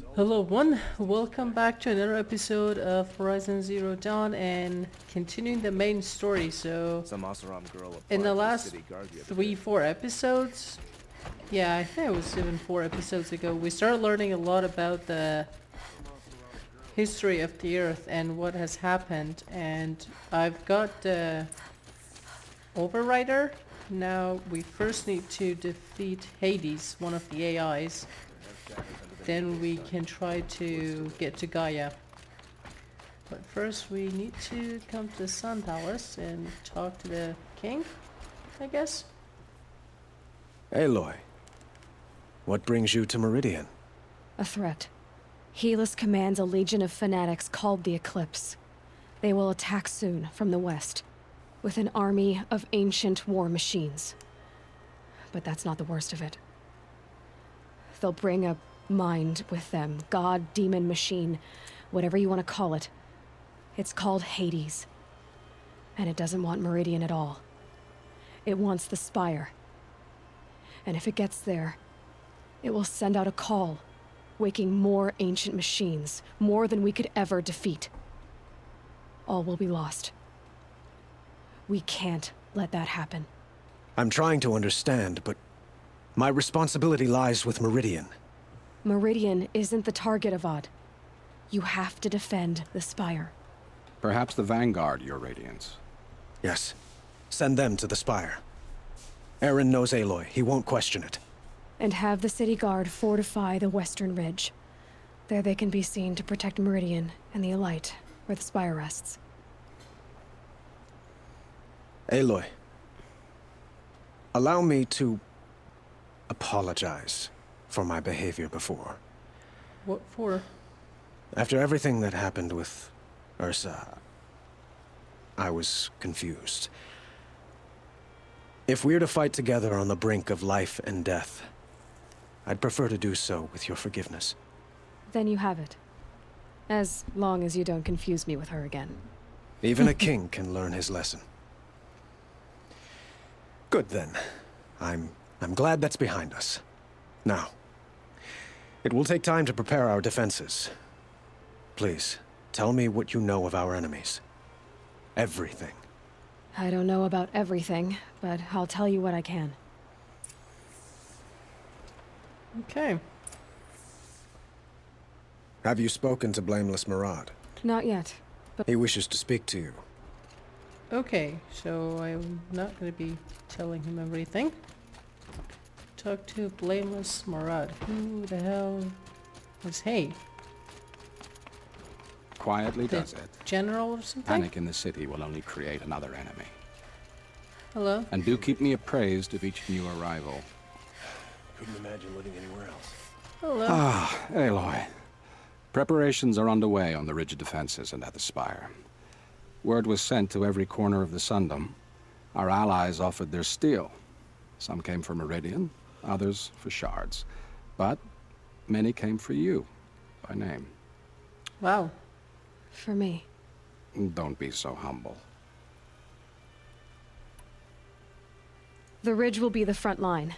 Hello everyone, welcome back to another episode of Horizon Zero Dawn and continuing the main story. So, Some Oseram girl in the applied to last city guard the other three, day. 4 episodes, yeah, I think it was even 4 episodes ago, we started learning a lot about the history of the Earth and what has happened. And I've got the Overrider. Now we first need to defeat Hades, one of the AIs. Then we can try to get to Gaia. But first we need to come to the Sun Palace and talk to the king, I guess. Aloy, what brings you to Meridian? A threat. Helis commands a legion of fanatics called the Eclipse. They will attack soon from the west, with an army of ancient war machines. But that's not the worst of it. They'll bring a mind with them, god, demon, machine, whatever you want to call it. It's called Hades. And it doesn't want Meridian at all. It wants the Spire. And if it gets there, it will send out a call, waking more ancient machines, more than we could ever defeat. All will be lost. We can't let that happen. I'm trying to understand, but my responsibility lies with Meridian. Meridian isn't the target, Avad. You have to defend the Spire. Perhaps the Vanguard, Your Radiance. Yes, send them to the Spire. Eren knows Aloy, he won't question it. And have the city guard fortify the western ridge. There they can be seen to protect Meridian and the Elite, where the Spire rests. Aloy, allow me to apologize for my behavior before. What for? After everything that happened with Ursa, I was confused. If we're to fight together on the brink of life and death, I'd prefer to do so with your forgiveness. Then you have it. As long as you don't confuse me with her again. Even a king can learn his lesson. Good then. I'm glad that's behind us. Now, it will take time to prepare our defenses. Please, tell me what you know of our enemies. Everything. I don't know about everything, but I'll tell you what I can. Okay. Have you spoken to Blameless Murad? Not yet, but He wishes to speak to you. Okay, so I'm not going to be telling him everything. Talk to Blameless Murad. Who the hell is he? Quietly The does it. general or something? Panic in the city will only create another enemy. Hello? And do keep me appraised of each new arrival. Couldn't imagine living anywhere else. Hello? Ah, Aloy. Preparations are underway on the ridge defenses and at the Spire. Word was sent to every corner of the Sundom. Our allies offered their steel. Some came for Meridian, others for shards. But many came for you, by name. Wow. for me. Don't be so humble. The ridge will be the front line.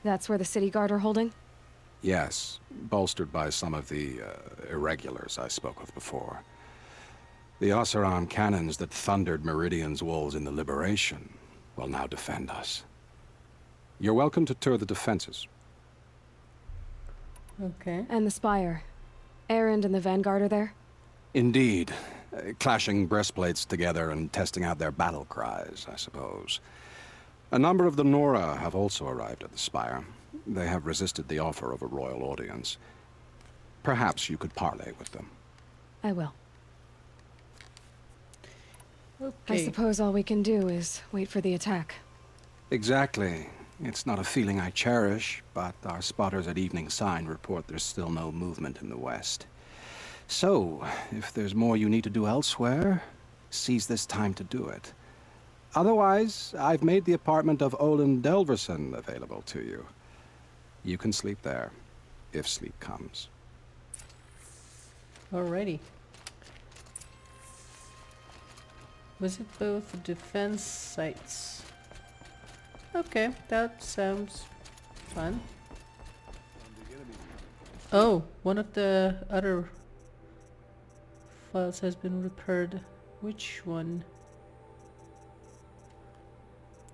That's where the city guard are holding? Yes, bolstered by some of the irregulars I spoke of before. The Oseram cannons that thundered Meridian's walls in the Liberation will now defend us. You're welcome to tour the defenses. Okay. And the Spire. Erend and the Vanguard are there? Indeed. Clashing breastplates together and testing out their battle cries, I suppose. A number of the Nora have also arrived at the Spire. They have resisted the offer of a royal audience. Perhaps you could parley with them. I will. Okay. I suppose all we can do is wait for the attack. Exactly. It's not a feeling I cherish, but our spotters at Evening Sign report there's still no movement in the west. So, if there's more you need to do elsewhere, seize this time to do it. Otherwise, I've made the apartment of Olin Delverson available to you. You can sleep there, if sleep comes. Alrighty. Visit both defense sites. Okay, that sounds fun. Oh, one of the other files has been repaired. Which one?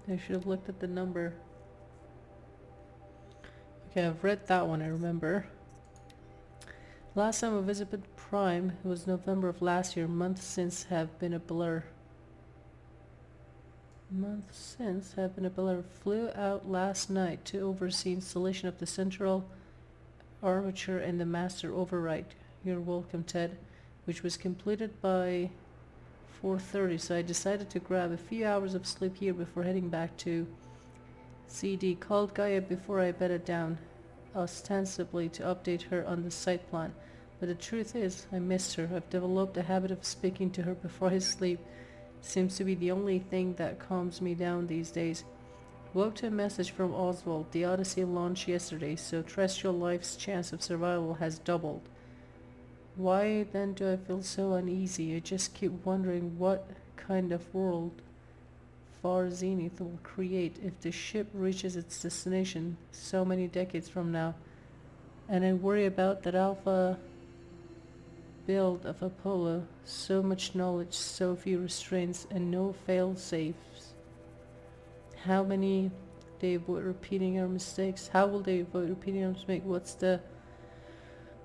I should have looked at the number. Okay, I've read that one, I remember. Last time I visited Prime, it was November of last year. Months since have been a blur. Months since have been a blur. Flew out last night to oversee installation of the central armature and the master override. You're welcome, Ted. Which was completed by 4:30, so I decided to grab a few hours of sleep here before heading back to CD. Called Gaia before I bedded down, ostensibly to update her on the site plan. But the truth is, I missed her. I've developed a habit of speaking to her before I sleep. Seems to be the only thing that calms me down these days. Woke to a message from Oswald. The Odyssey launched yesterday, so terrestrial life's chance of survival has doubled. Why then do I feel so uneasy? I just keep wondering what kind of world Far Zenith will create if the ship reaches its destination so many decades from now. And I worry about that alpha build of Apollo. So much knowledge, so few restraints, and no fail-safes. How many they avoid repeating our mistakes? How will they avoid repeating our mistakes?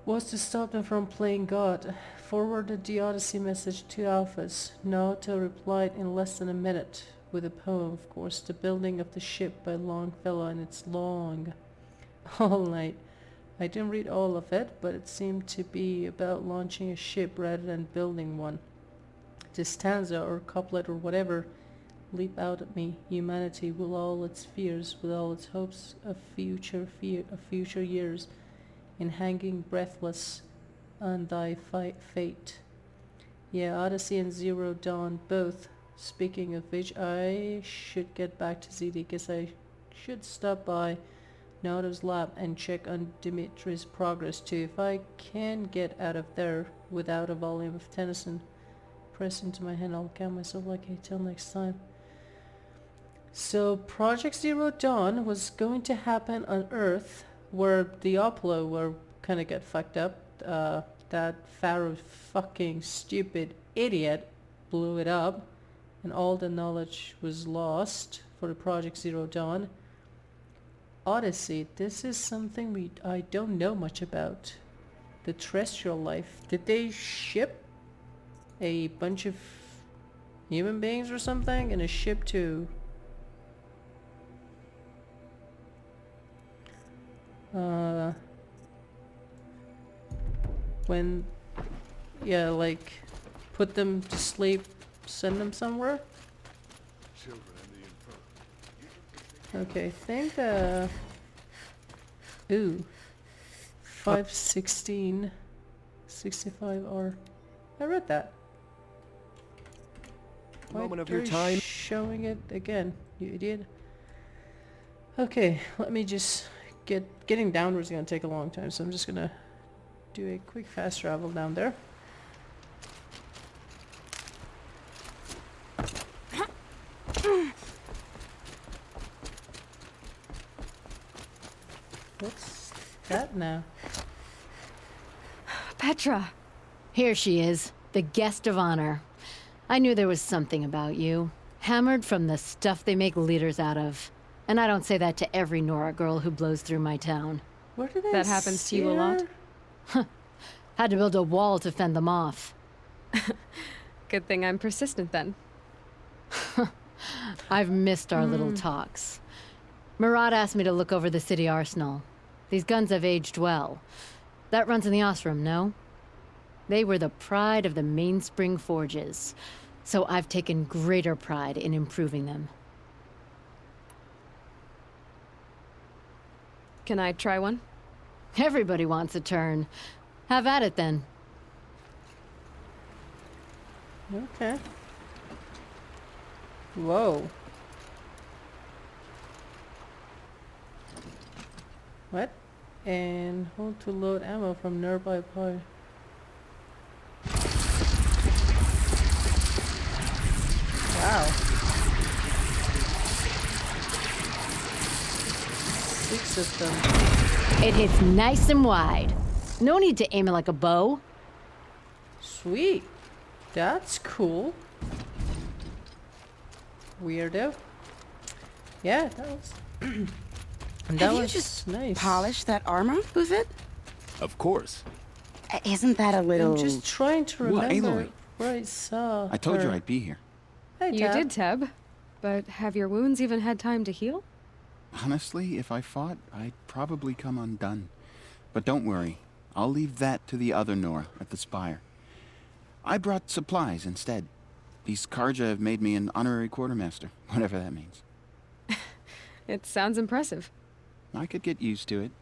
What's to stop them from playing God? Forwarded the Odyssey message to Alphas. Naoto replied in less than a minute, with a poem, of course, The Building of the Ship by Longfellow, and it's long. All night. I didn't read all of it, but it seemed to be about launching a ship rather than building one. This stanza, or couplet, or whatever, leap out at me. Humanity, with all its fears, with all its hopes of future years, in hanging breathless on thy fate. Yeah, Odyssey and Zero Dawn both. Speaking of which, I should get back to ZD. Guess I should stop by Naoto's lab and check on Dimitri's progress too. If I can get out of there without a volume of Tennyson pressed into my hand, I'll count myself lucky. Till next time. So Project Zero Dawn was going to happen on Earth, where the Apollo were kind of get fucked up. That Faro fucking stupid idiot blew it up, and all the knowledge was lost for the Project Zero Dawn. Odyssey, this is something I don't know much about. The terrestrial life. Did they ship a bunch of human beings or something in a ship to when, yeah, like, put them to sleep, send them somewhere? Okay, I think, ooh, 516, 65R. I read that. Moment of Why your are you time. showing it again, you idiot. Okay, let me just getting downwards is gonna take a long time, so I'm just gonna do a quick fast travel down there. What's that now? Petra! Here she is, the guest of honor. I knew there was something about you. Hammered from the stuff they make leaders out of. And I don't say that to every Nora girl who blows through my town. Where did I That happens to you a lot? Had to build a wall to fend them off. Good thing I'm persistent then. I've missed our little talks. Murad asked me to look over the city arsenal. These guns have aged well. That runs in the Oseram, no? They were the pride of the mainspring forges, so I've taken greater pride in improving them. Can I try one? Everybody wants a turn. Have at it then. Okay. Whoa. What? And hold to load ammo from nearby point. Wow. 6 of them. It hits nice and wide. No need to aim it like a bow. Sweet. That's cool. Weirdo. Yeah, that was... and that Have you was just nice. polished that armor with it? Of course. Isn't that a little... I'm just trying to What, remember Aloy? where I saw I told you her. I'd be here. Hi, You Tab. did, Teb. But have your wounds even had time to heal? Honestly, if I fought, I'd probably come undone. But don't worry. I'll leave that to the other Nora at the Spire. I brought supplies instead. These Karja have made me an honorary quartermaster, whatever that means. It sounds impressive. I could get used to it.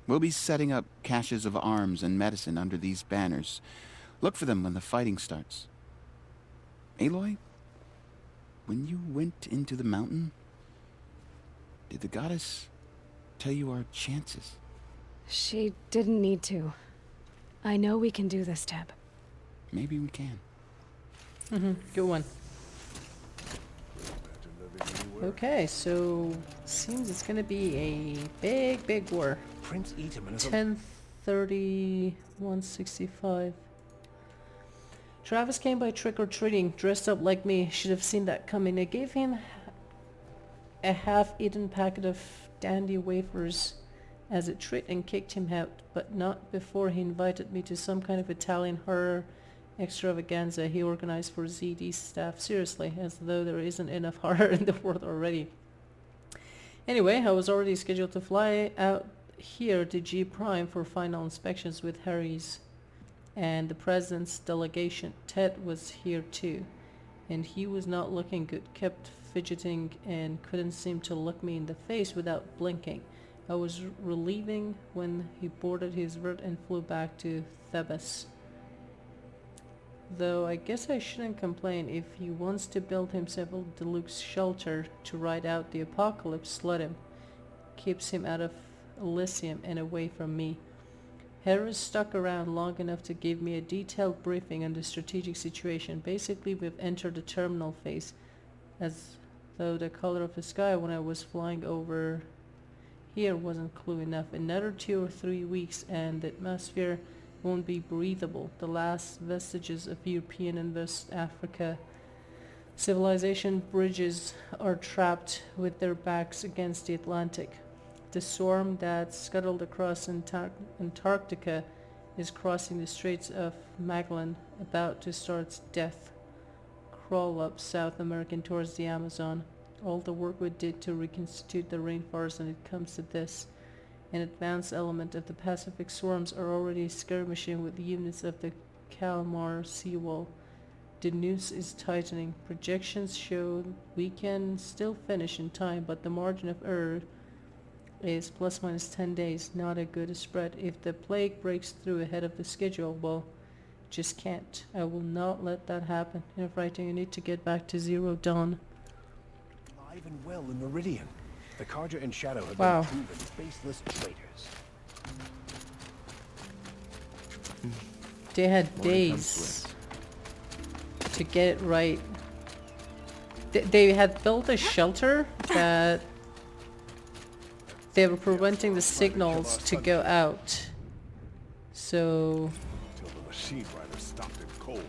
We'll be setting up caches of arms and medicine under these banners. Look for them when the fighting starts. Aloy, when you went into the mountain, did the goddess tell you our chances? She didn't need to. I know we can do this, Teb. Maybe we can. Good one. Okay, so seems it's gonna be a big war. Prince Eaterman is 10:30, 165. Travis came by trick-or-treating, dressed up like me. Should have seen that coming. I gave him a half-eaten packet of dandy wafers as a treat and kicked him out, but not before he invited me to some kind of Italian horror extravaganza he organized for ZD's staff. Seriously, as though there isn't enough horror in the world already. Anyway, I was already scheduled to fly out here to G Prime for final inspections with Harry's and the president's delegation. Ted was here too, and he was not looking good, kept fidgeting and couldn't seem to look me in the face without blinking. I was relieving when he boarded his vert and flew back to Thebes. Though I guess I shouldn't complain. If he wants to build himself a deluxe shelter to ride out the apocalypse, let him. Keeps him out of Elysium and away from me. Harris stuck around long enough to give me a detailed briefing on the strategic situation. Basically, we've entered the terminal phase, as though the color of the sky when I was flying over here wasn't clue enough. Another 2 or 3 weeks and the atmosphere won't be breathable. The last vestiges of European and West Africa civilization bridges are trapped with their backs against the Atlantic. The swarm that scuttled across Antarctica is crossing the Straits of Magellan, about to start its death crawl up South America towards the Amazon. All the work we did to reconstitute the rainforest, and it comes to this. An advanced element of the Pacific swarms are already skirmishing with units of the Kalmar seawall. The noose is tightening. Projections show we can still finish in time, but the margin of error is plus minus 10 days. Not a good spread. If the plague breaks through ahead of the schedule, well, just can't. I will not let that happen. Enough writing. I need to get back to Zero Dawn. alive and well in Meridian. The Karja and Shadow have Wow. been proven faceless traitors. They had More than comes days to get it right. They had built a shelter that they were preventing the signals to go out. So Till the machine rider stopped it cold.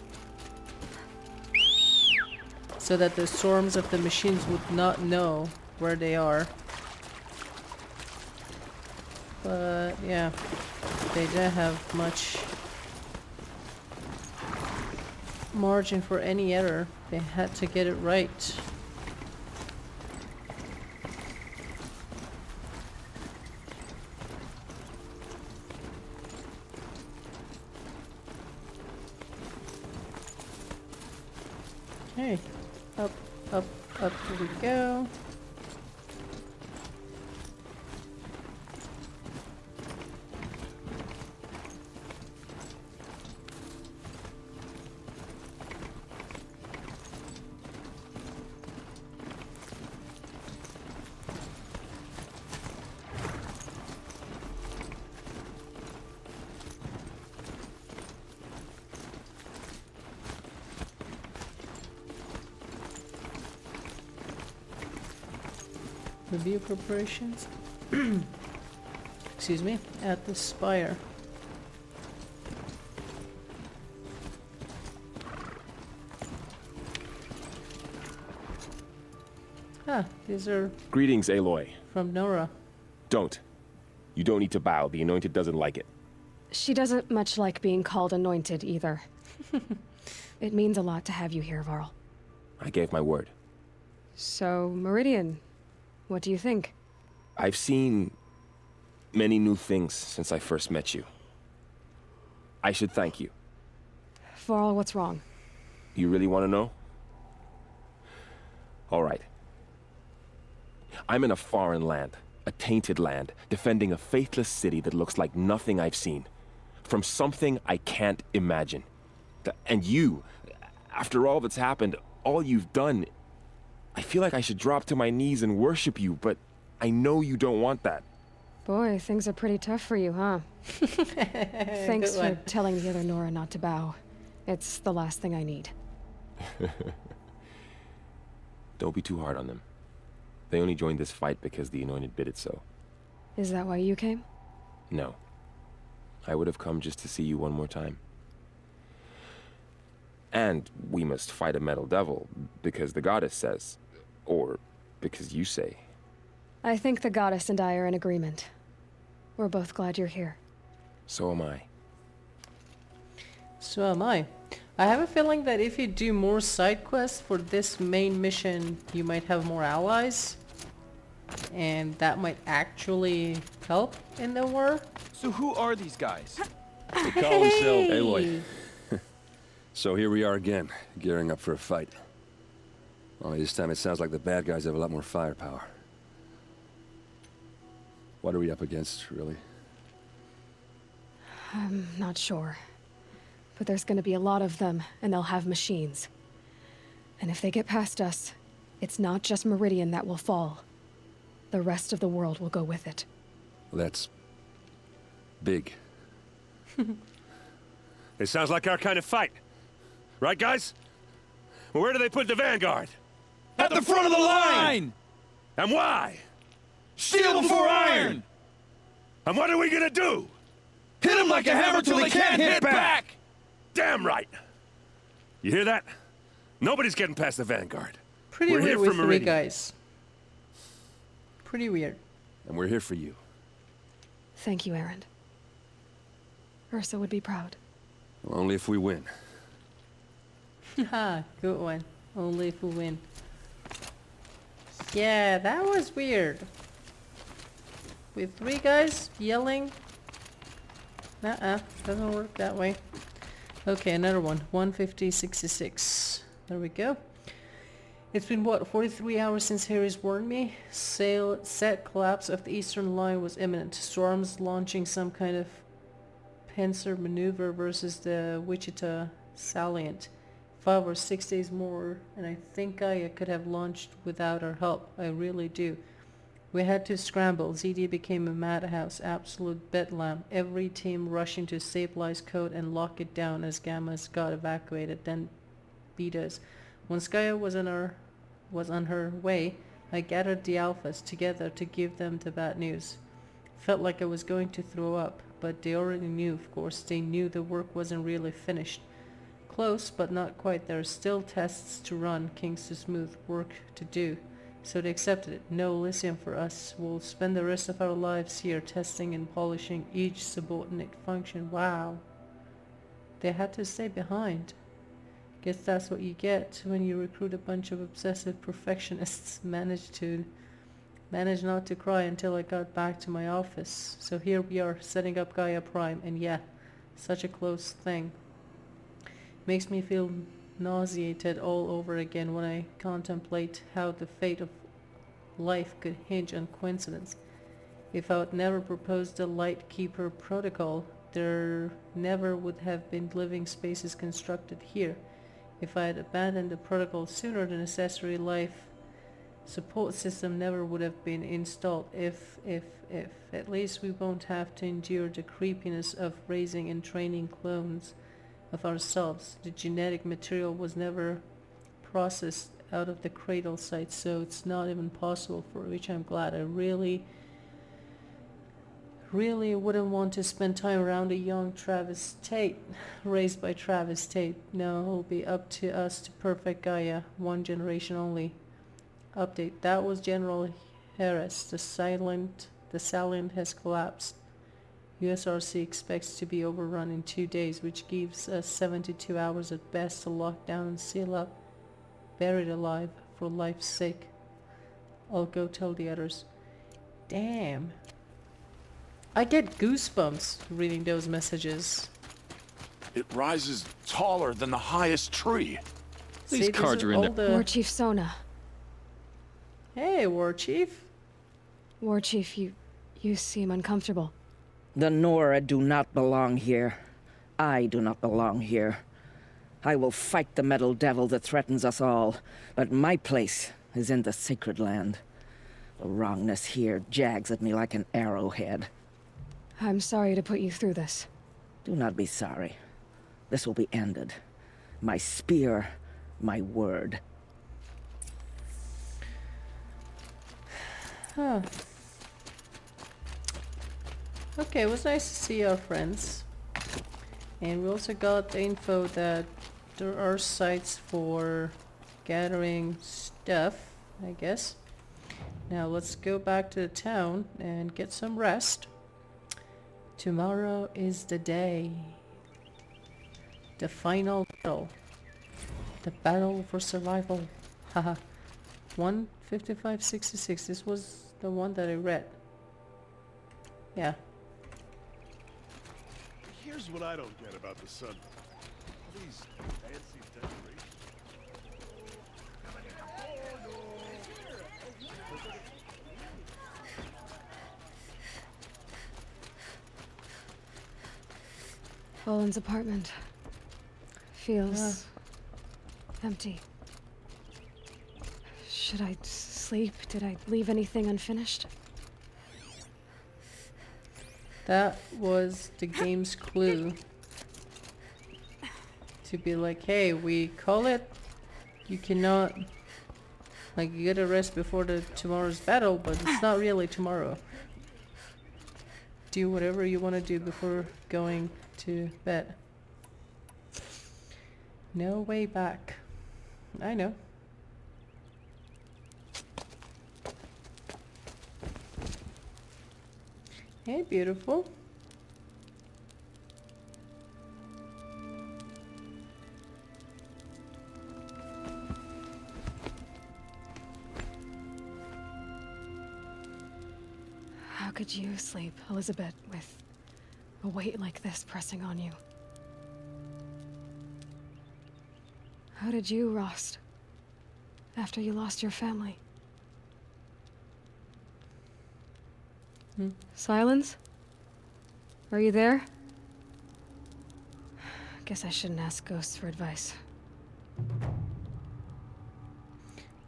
so that the swarms of the machines would not know where they are. But yeah, they didn't have much margin for any error. They had to get it right. Okay, up, up, up we go. Review preparations. Excuse me, at the spire. Ah, these are Greetings, Aloy. from Nora. Don't. You don't need to bow. The Anointed doesn't like it. She doesn't much like being called anointed either. It means a lot to have you here, Varl. I gave my word. So, Meridian, what do you think? I've seen many new things since I first met you. I should thank you. Varl, what's wrong? You really want to know? All right. I'm in a foreign land, a tainted land, defending a faithless city that looks like nothing I've seen. From something I can't imagine. And you, after all that's happened, all you've done, I feel like I should drop to my knees and worship you, but I know you don't want that. Boy, things are pretty tough for you, huh? Thanks for telling the other Nora not to bow. It's the last thing I need. Don't be too hard on them. They only joined this fight because the Anointed bid it so. Is that why you came? No. I would have come just to see you one more time. And we must fight a metal devil, because the goddess says. Or because you say. I think the goddess and I are in agreement. We're both glad you're here. So am I. So am I. I have a feeling that if you do more side quests for this main mission, you might have more allies. And that might actually help in the war. So who are these guys? They call themselves Hey! Aloy. So here we are again, gearing up for a fight. Only this time it sounds like the bad guys have a lot more firepower. What are we up against, really? I'm not sure. But there's gonna be a lot of them, and they'll have machines. And if they get past us, it's not just Meridian that will fall. The rest of the world will go with it. Well, that's... big. It sounds like our kind of fight. Right, guys? Well, where do they put the vanguard? At the front of the line! And why? Steel before iron! And what are we gonna do? Hit them like a hammer till they can't hit back! Damn right! You hear that? Nobody's getting past the vanguard. Pretty We're weird here with for 3 Meridian. guys. Pretty weird. And we're here for you. Thank you, Erend. Ursa would be proud. Well, only if we win. Haha, good one. Only if we win. Yeah, that was weird. With 3 guys yelling. Doesn't work that way. Okay, another one. 150-66. There we go. It's been, what, 43 hours since Harry's warned me? Set collapse of the eastern line was imminent. Storms launching some kind of pincer maneuver versus the Wichita salient. 5 or 6 days more, and I think I could have launched without our help. I really do. We had to scramble. ZD became a madhouse, absolute bedlam. Every team rushing to stabilize code and lock it down as Gammas got evacuated, then beat us. When Gaia was on her way, I gathered the alphas together to give them the bad news. Felt like I was going to throw up, but they already knew, of course. They knew the work wasn't really finished. Close, but not quite. There are still tests to run, kinks to smooth, work to do. So they accepted it. No Elysium for us. We'll spend the rest of our lives here testing and polishing each subordinate function. Wow. They had to stay behind. Guess that's what you get when you recruit a bunch of obsessive perfectionists. Managed not to cry until I got back to my office. So here we are, setting up Gaia Prime, and yeah, such a close thing. Makes me feel nauseated all over again when I contemplate how the fate of life could hinge on coincidence. If I had never proposed the Lightkeeper protocol, there never would have been living spaces constructed here. If I had abandoned the protocol sooner, the necessary life support system never would have been installed. If. At least we won't have to endure the creepiness of raising and training clones of ourselves. The genetic material was never processed out of the cradle site, so it's not even possible, for which I'm glad. I really wouldn't want to spend time around a young Travis Tate, raised by Travis Tate. No, it'll be up to us to perfect Gaia, one generation only. Update. That was General Helis. The salient has collapsed. USRC expects to be overrun in 2 days, which gives us 72 hours at best to lock down and seal up. Buried alive, for life's sake. I'll go tell the others. Damn. I get goosebumps reading those messages. It rises taller than the highest tree. These cards are in there. War Chief Sona. Hey, War Chief. War Chief, you seem uncomfortable. The Nora do not belong here. I do not belong here. I will fight the metal devil that threatens us all, but my place is in the sacred land. The wrongness here jags at me like an arrowhead. I'm sorry to put you through this. Do not be sorry. This will be ended. My spear, my word. Huh. Okay, it was nice to see our friends. And we also got the info that there are sites for gathering stuff, I guess. Now let's go back to the town and get some rest. Tomorrow is the day. The final battle. The battle for survival. Haha. 155.66. This was the one that I read. Yeah. Here's what I don't get about the sun. These fancy decorations. Olin's apartment feels empty. Should I sleep? Did I leave anything unfinished? That was the game's clue. To be like, hey, we call it. You cannot, like, you gotta rest before tomorrow's battle, but it's not really tomorrow. Do whatever you want to do before going to bed. No way back. I know. Hey, beautiful. How could you sleep, Elisabet, with a weight like this pressing on you? How did you, Rost, after you lost your family? Silence? Are you there? Guess I shouldn't ask ghosts for advice.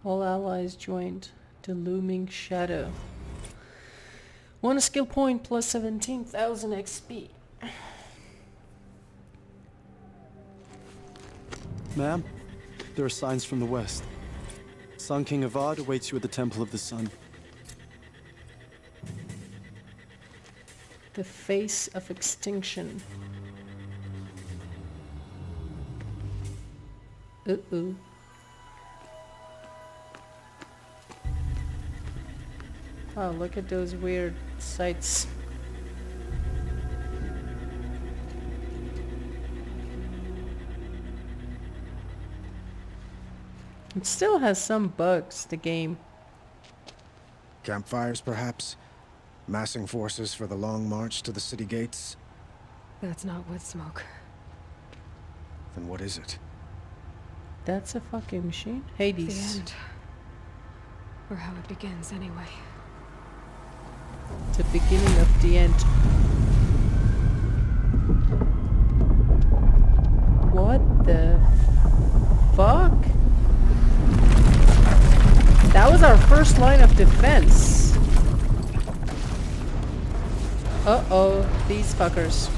All allies joined the looming shadow. 1 skill point plus 17,000 XP. Ma'am, there are signs from the west. Sun King Avad awaits you at the Temple of the Sun. The face of extinction. Uh-oh. Oh, look at those weird sights. It still has some bugs, the game. Campfires, perhaps? Massing forces for the long march to the city gates? That's not wood smoke. Then what is it? That's a fucking machine? Hades. The end. Or how it begins, anyway. The beginning of the end. What the fuck? That was our first line of defense. Uh-oh, these fuckers.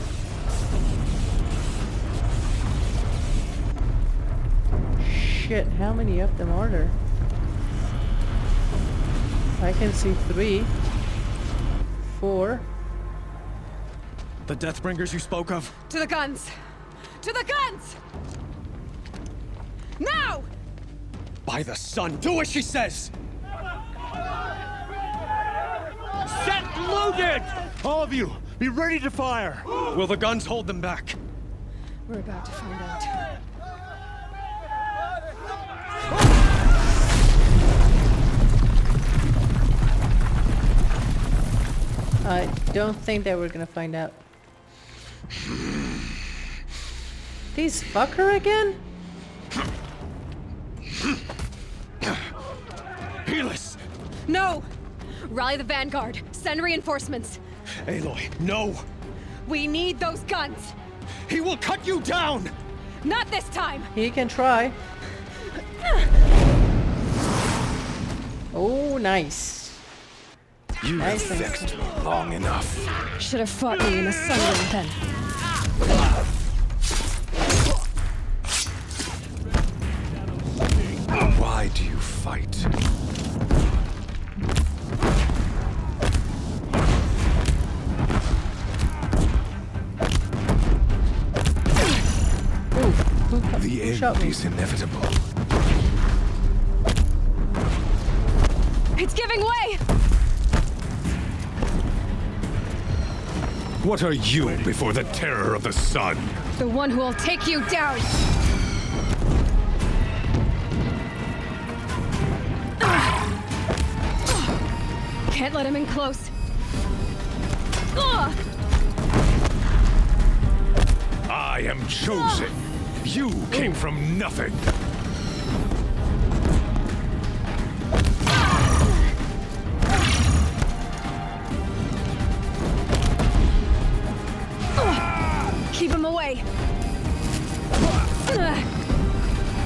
Shit, how many of them are there? I can see 3. 4. The Deathbringers you spoke of? To the guns! To the guns! Now! By the sun, do as she says! Set loaded! All of you, be ready to fire! Will the guns hold them back? We're about to find out. I don't think that we're gonna find out. These fucker again? Helis! No! Rally the vanguard. Send reinforcements. Aloy, no! We need those guns. He will cut you down! Not this time! He can try. Oh, nice. You have vexed me long enough. Should have fought me in the sunlight then. Why do you fight? The end is inevitable. It's giving way! What are you before the terror of the sun? The one who will take you down! Can't let him in close. I am chosen. You came from nothing. Keep him away.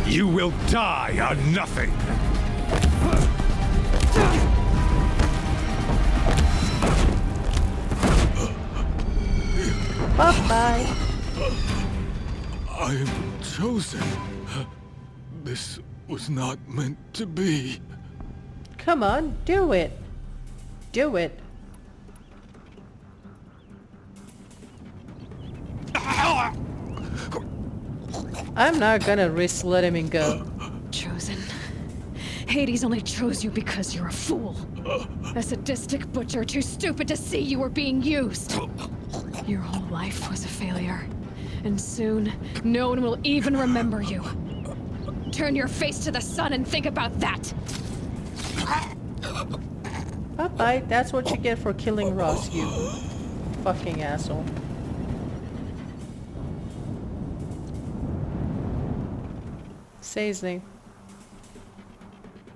You will die on nothing. Bye-bye. I am chosen. This was not meant to be. Come on, do it. Do it. I'm not gonna risk letting him go. Chosen. Hades only chose you because you're a fool. A sadistic butcher too stupid to see you were being used. Your whole life was a failure. And soon, no one will even remember you. Turn your face to the sun and think about that. Bye-bye. That's what you get for killing Rost, you fucking asshole. Say his name.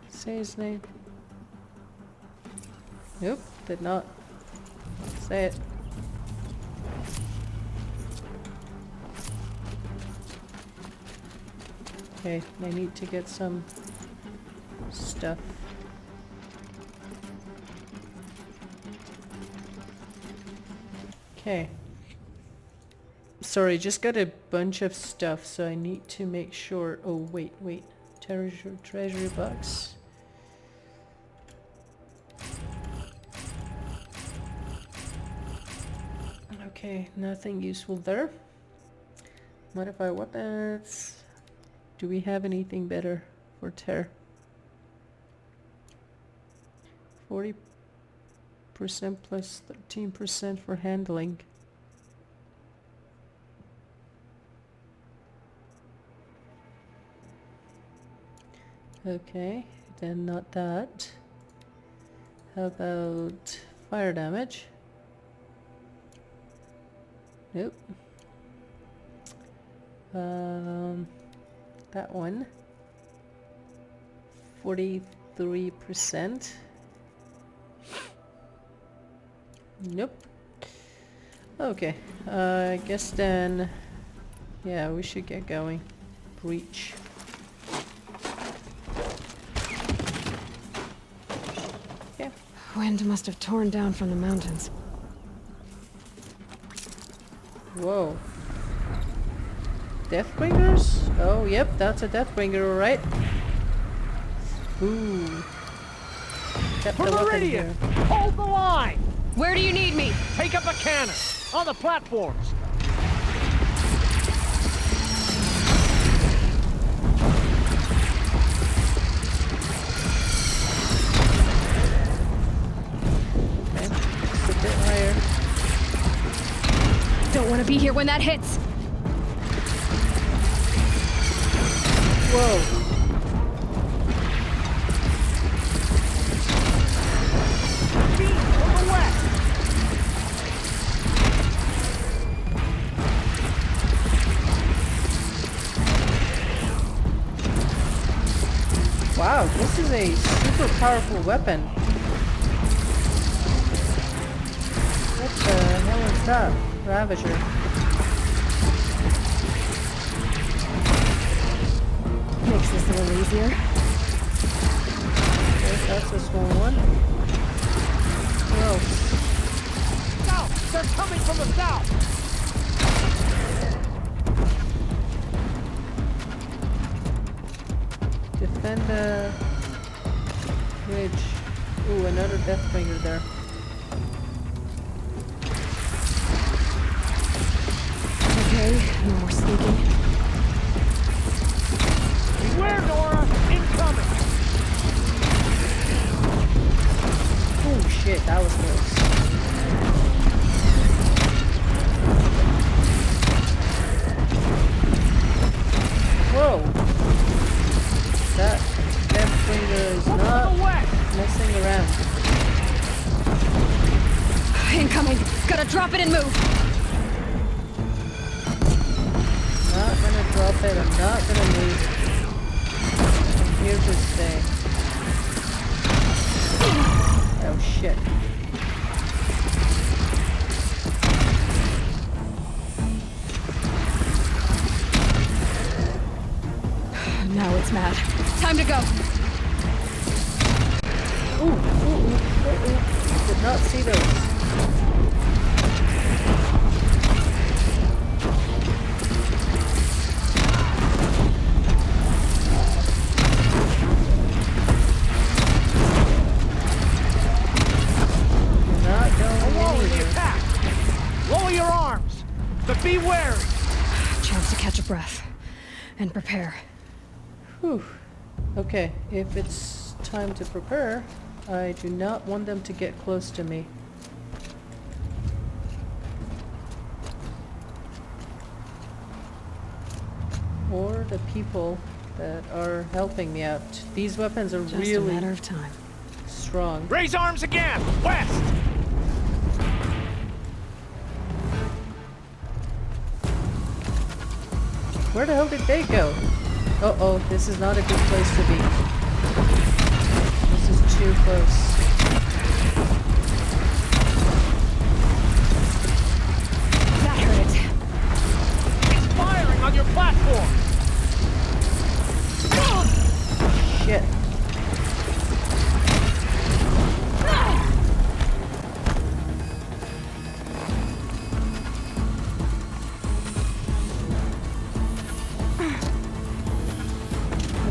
Say his name. Nope, did not. Say it. Okay, I need to get some stuff. Okay. Sorry, just got a bunch of stuff, so I need to make sure. Oh, wait. Treasure box. Okay, nothing useful there. Modify weapons. Do we have anything better for terror? 40% plus 13% for handling. Okay, then not that. How about fire damage? Nope. That one. 43%. Nope. Okay, I guess then, yeah, we should get going. Breach. Yeah. Wind must have torn down from the mountains. Whoa. Deathbringers? Oh, yep, that's a Deathbringer, alright. Ooh. Kept the weapon here. Hold the line! Where do you need me? Take up a cannon! On the platforms! Okay. here when that hits! Whoa. Wow, this is a super powerful weapon. What the hell is that? Ravager. Makes this a little easier. Okay, that's a small one. Gross. South! They're coming from the south! Defend the bridge. Ooh, another Deathbringer there. Okay, no more sneaking. Beware, Nora! Incoming! Oh shit, that was close. Whoa! That Deathbringer is not messing around. Incoming! Gotta drop it and move! Not gonna drop it, I'm not gonna move. I'm here to stay. Oh shit. Now it's mad. Time to go! Ooh. Did not see those. Not going anywhere. Lower your arms! But be wary! Chance to catch a breath. And prepare. Whew. Okay, if it's time to prepare, I do not want them to get close to me. Or the people that are helping me out. These weapons are Just really a matter of time. strong. Raise arms again! West! Where the hell did they go? Uh-oh, this is not a good place to be. This is too close. That hurt it. He's firing on your platform! Shit.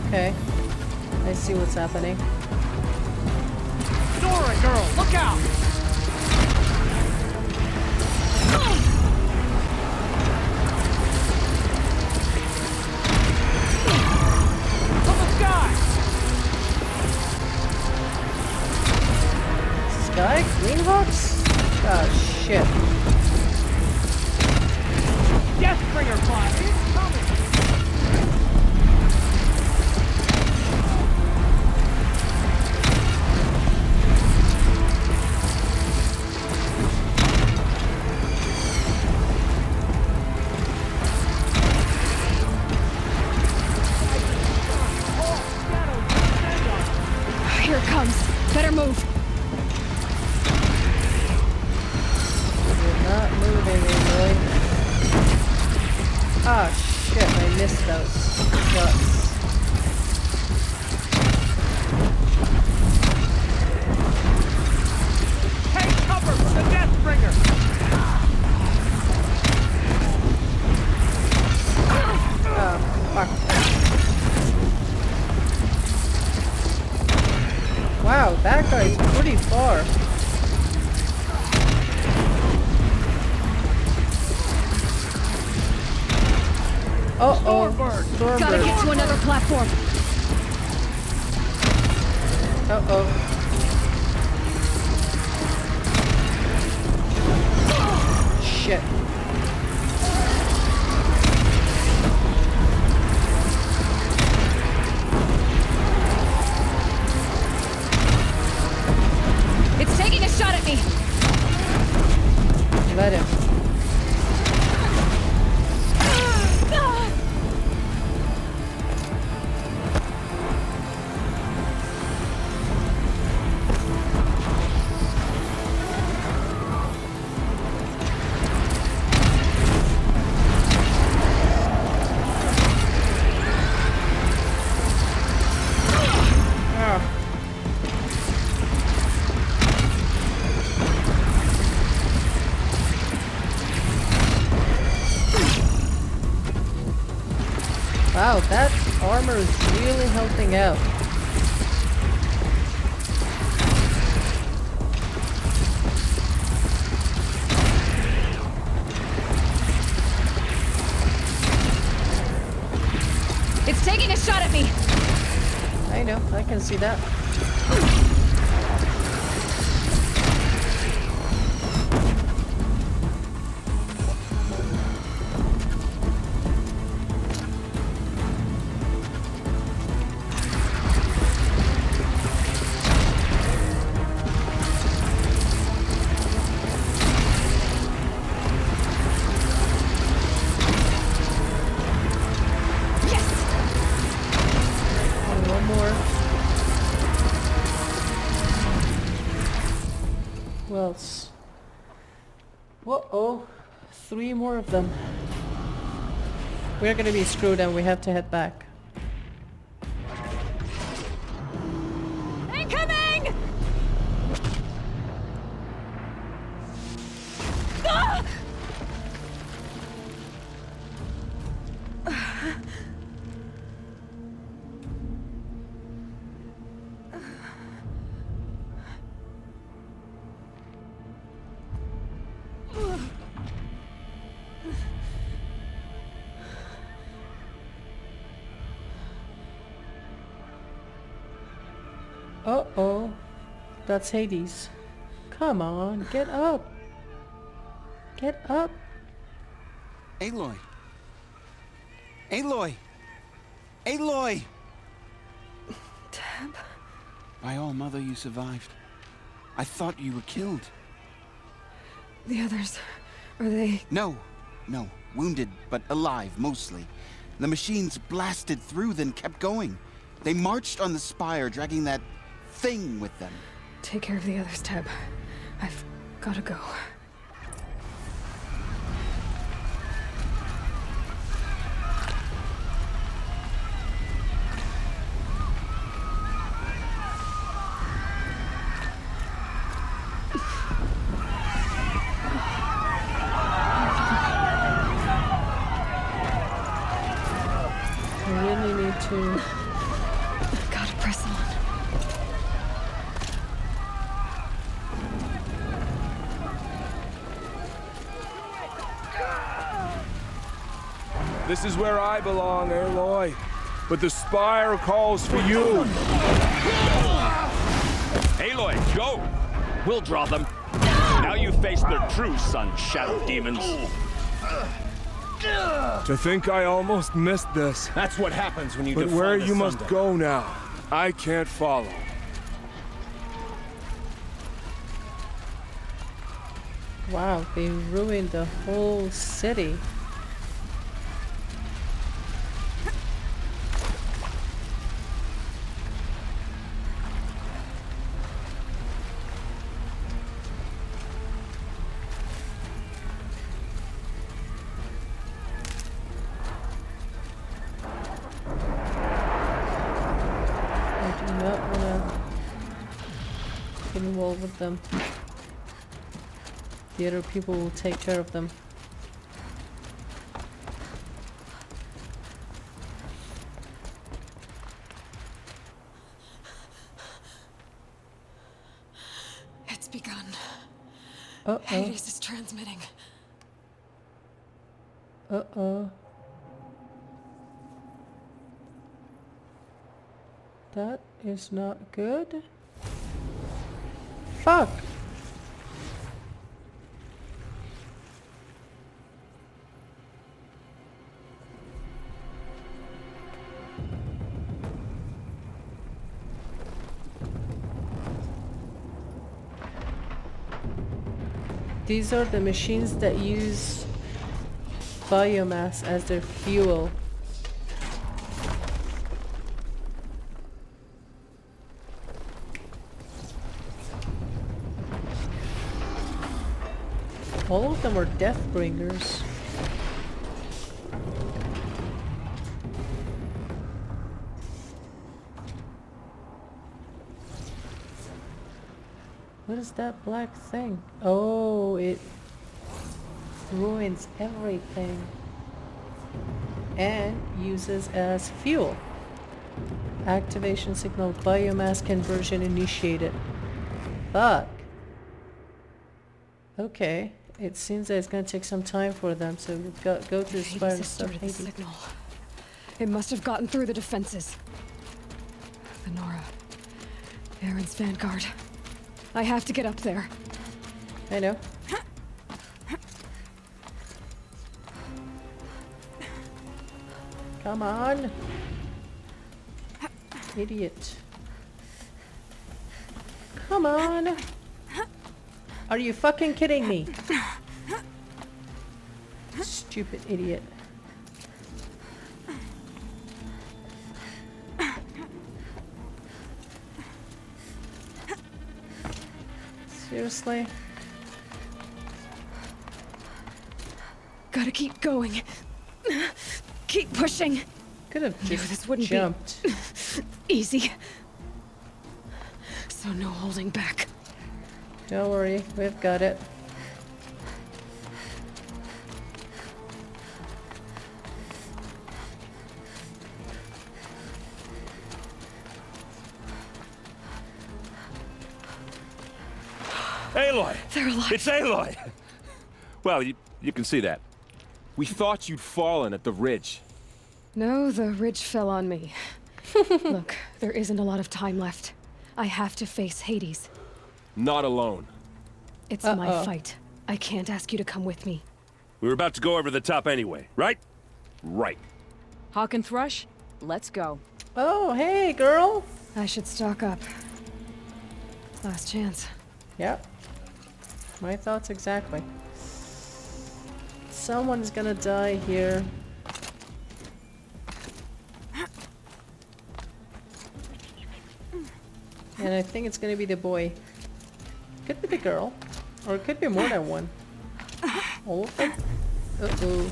Okay. I see what's happening. Nora, girl, look out! From the sky! Sky? Greenhawks? Ah, shit. Deathbringer fire! Incoming! Here it comes. Better move. You're not moving, Aloy. Ah, shit, I missed those shots. Take cover from the Deathbringer! Oh, fuck. Wow, that guy's pretty far. Uh-oh. Stormbird. Gotta get to another platform. Uh-oh. Shit. Wow, that armor is really helping out. It's taking a shot at me! I know, I can see that. Whoa-oh. 3 more of them. We're gonna be screwed and we have to head back. Incoming! Ah! Uh-oh. That's Hades. Come on, get up. Get up. Aloy. Aloy. Aloy. Tab? By all mother, you survived. I thought you were killed. The others, are they... No. Wounded, but alive, mostly. The machines blasted through, then kept going. They marched on the spire, dragging that thing with them. Take care of the others, Tab. I've gotta go. I really need to... Gotta press on. This is where I belong, Aloy. But the spire calls for you. Aloy, go! We'll draw them. Now you face their true sun, shadow demons. To think I almost missed this. That's what happens when you But defy where the you must sundown. go now, I can't follow. Wow, they ruined the whole city. I do not want to get involved with them. The other people will take care of them. It's begun. Uh-oh. Hades is transmitting. Uh-oh. That is not good. Fuck! These are the machines that use biomass as their fuel. All of them are death bringers. What is that black thing? Oh, it ruins everything. and uses as fuel. Activation signal biomass conversion initiated. Fuck. Okay. It seems that it's gonna take some time for them, so we've got go through Hades spider has stuff. started the signal. It must have gotten through the defenses. The Nora. Aaron's vanguard. I have to get up there. I know. Come on. Idiot. Come on. Are you fucking kidding me? Stupid idiot. Seriously? Gotta keep going. Keep pushing. Could have just this wouldn't jumped. be easy. So no holding back. Don't worry, we've got it. Aloy! They're alive. It's Aloy! Well, you can see that. We thought you'd fallen at the ridge. No, the ridge fell on me. Look, there isn't a lot of time left. I have to face Hades. Not alone. It's my fight. I can't ask you to come with me. We were about to go over the top anyway, right? Right. Hawk and Thrush, let's go. Oh, hey, girl. I should stock up. Last chance. Yep. My thoughts exactly. Someone's gonna die here. And I think it's gonna be the boy. Could be the girl. Or it could be more than one. All of them? Uh-oh.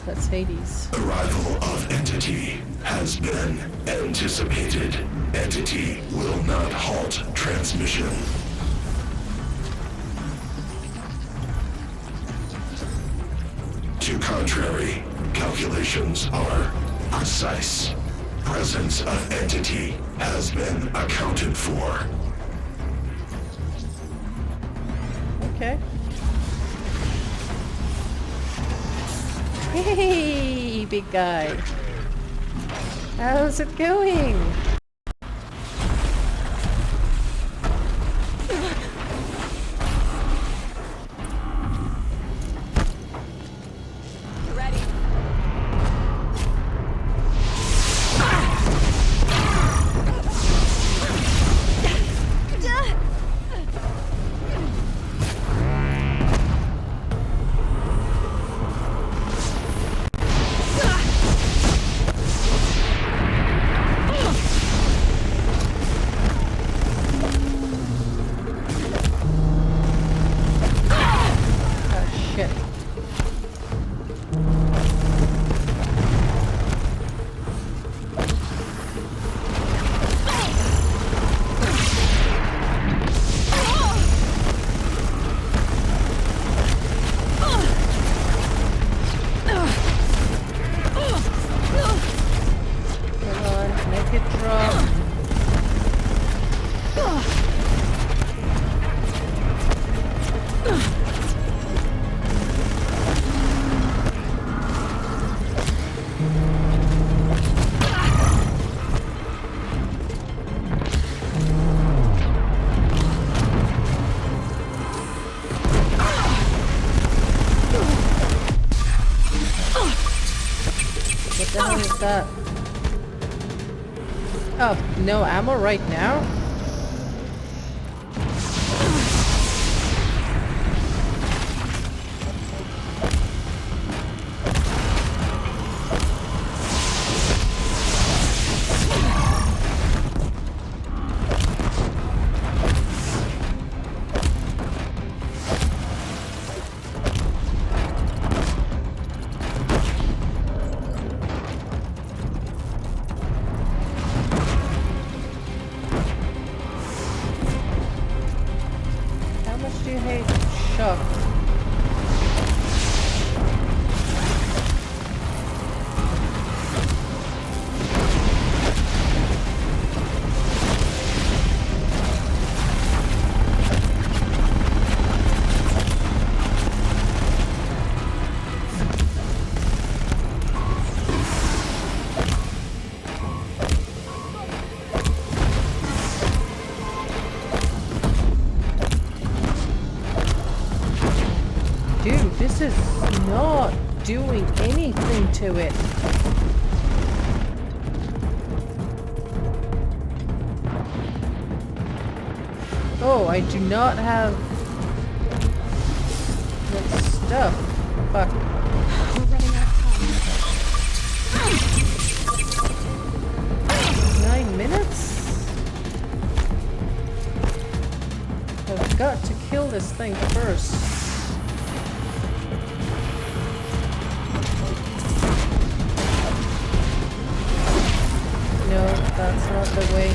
That's Hades. Arrival of entity has been anticipated. Entity will not halt transmission. To contrary, calculations are precise. Presence of entity has been accounted for. Okay. Hey, big guy. How's it going? What the hell is that? Oh, no ammo right now? Dude, this is not doing anything to it. Oh, I do not have that stuff. Fuck. We're running out of time. 9 minutes? I've got to kill this thing first. No, that's not the way.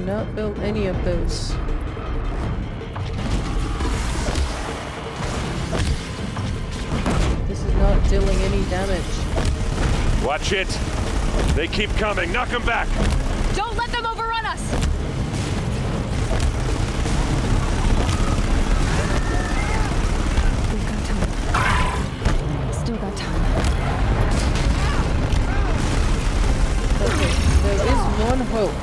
Not build any of those. This is not dealing any damage. Watch it. They keep coming. Knock them back. Don't let them overrun us. We've got time. Still got time. Okay, there is one hope.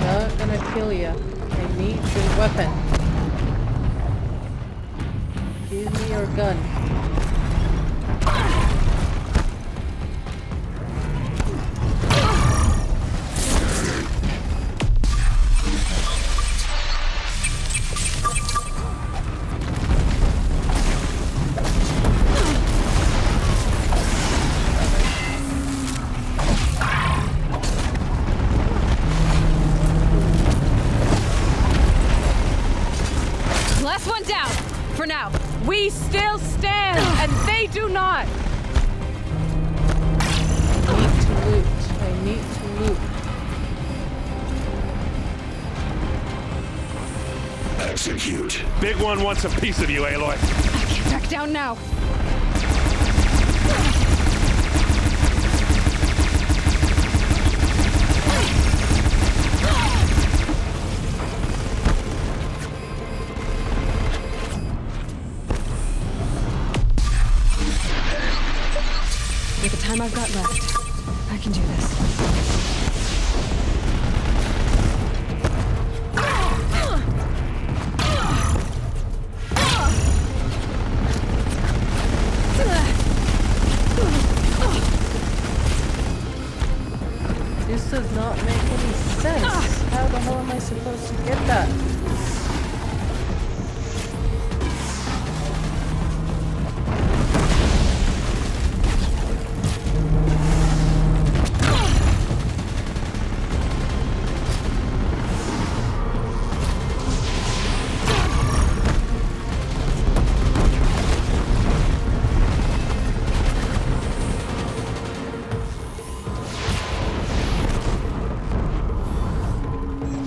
Not gonna kill ya. I need your weapon. Give me your gun. Last one down. For now. We still stand, and they do not. I need to loot. I need to loot. Execute. Big one wants a piece of you, Aloy. Back down now. With the time I've got left, I can do this. This does not make any sense. How the hell am I supposed to get that?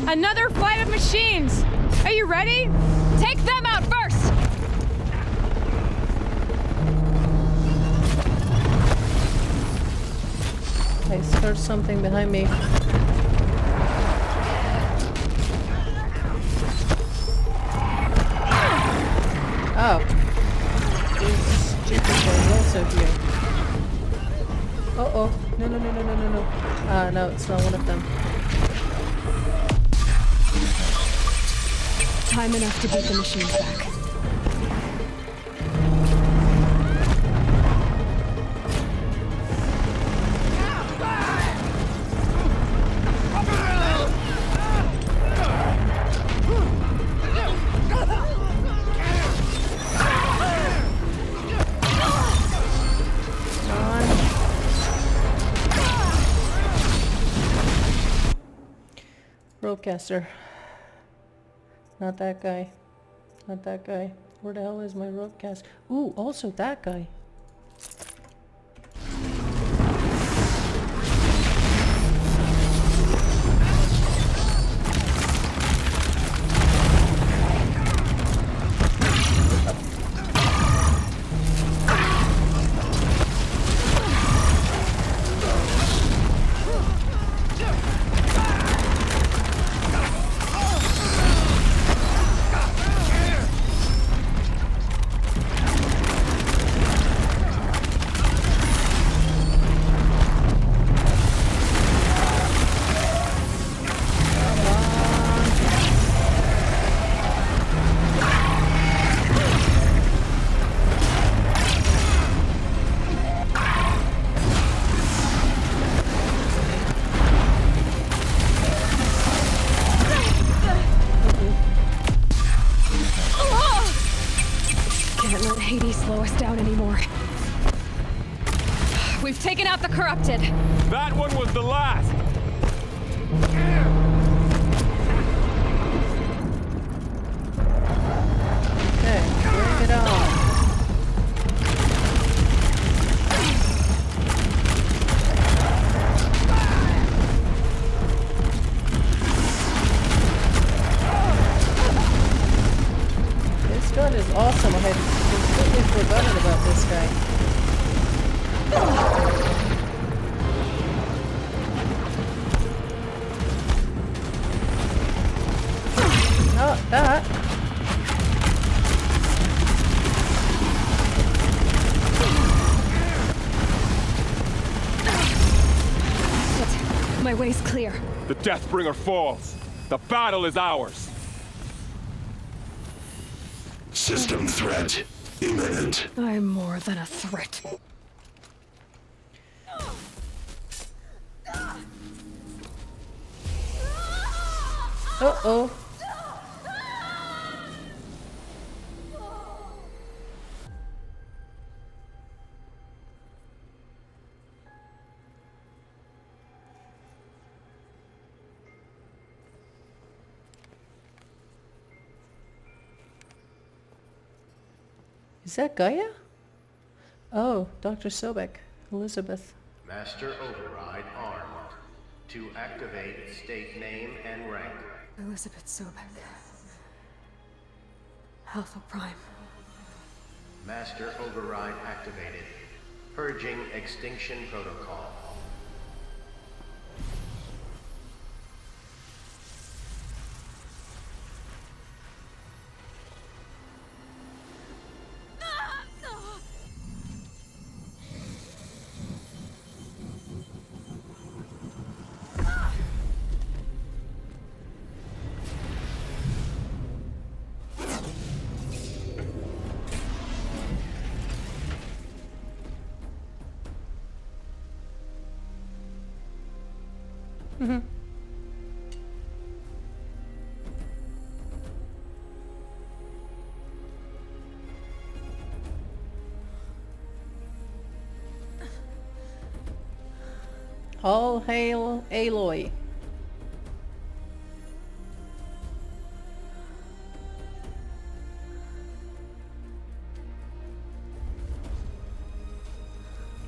Another flight of machines! Are you ready? Take them out first! I heard something behind me. Oh. These stupid are also here. Uh-oh. No, no, no, no, no, no, no. Ah, no, it's not one of them. Time enough to beat the machines back. Roadcaster. Not that guy. Not that guy. Where the hell is my roadcast? Ooh, also that guy. Can't let Hades slow us down anymore. We've taken out the corrupted. That one was the last. Okay, bring it on. This gun is awesome. I had completely forgotten about this guy. Not that. My way's clear. The Deathbringer falls. The battle is ours. System threat imminent. I'm more than a threat. Uh-oh. Is that Gaia? Oh, Dr. Sobeck. Elizabeth. Master Override armed. To activate, state name and rank. Elisabet Sobeck. Alpha Prime. Master Override activated. Purging extinction protocol. Mm-hmm. All hail Aloy.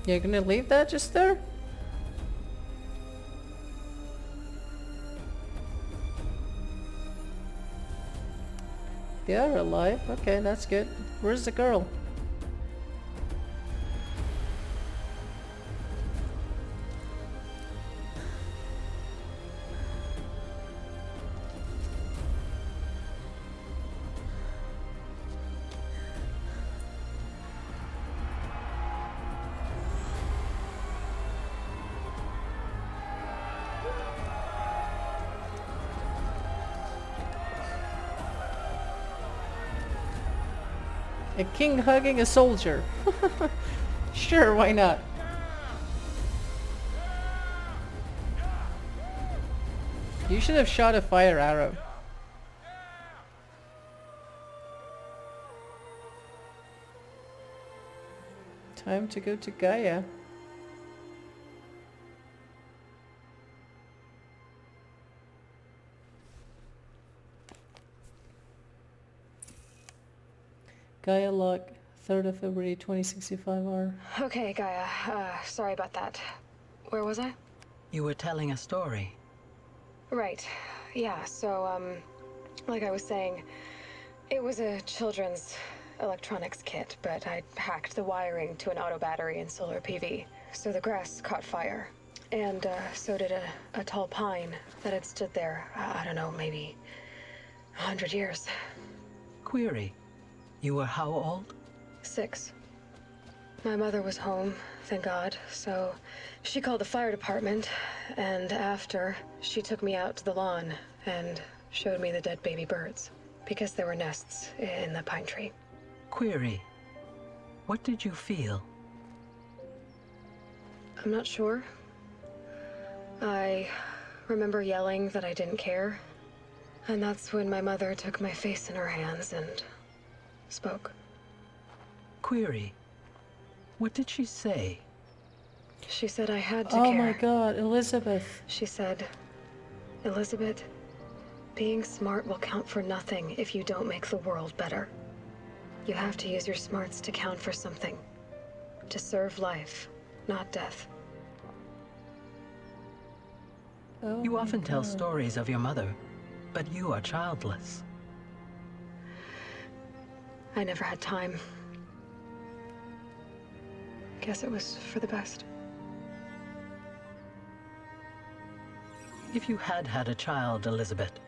You're gonna leave that just there? They're alive. Okay, that's good. Where's the girl? A king hugging a soldier. Sure, why not? You should have shot a fire arrow. Time to go to Gaia. Gaia log, 3rd of February 2065 R. Okay, Gaia. Sorry about that. Where was I? You were telling a story. Right. Yeah, so, like I was saying, it was a children's electronics kit, but I hacked the wiring to an auto battery and solar PV. So the grass caught fire. And, so did a tall pine that had stood there, I don't know, maybe 100 years. Query. You were how old? 6. My mother was home, thank God, so she called the fire department, and after, she took me out to the lawn and showed me the dead baby birds, because there were nests in the pine tree. Query. What did you feel? I'm not sure. I remember yelling that I didn't care, and that's when my mother took my face in her hands and spoke. Query. What did she say? She said I had to care. care. Oh my god, Elisabet. She said, Elisabet, being smart will count for nothing if you don't make the world better. You have to use your smarts to count for something. To serve life, not death. Oh you often God. tell stories of your mother, but you are childless. I never had time. Guess it was for the best. If you had had a child, Elisabet,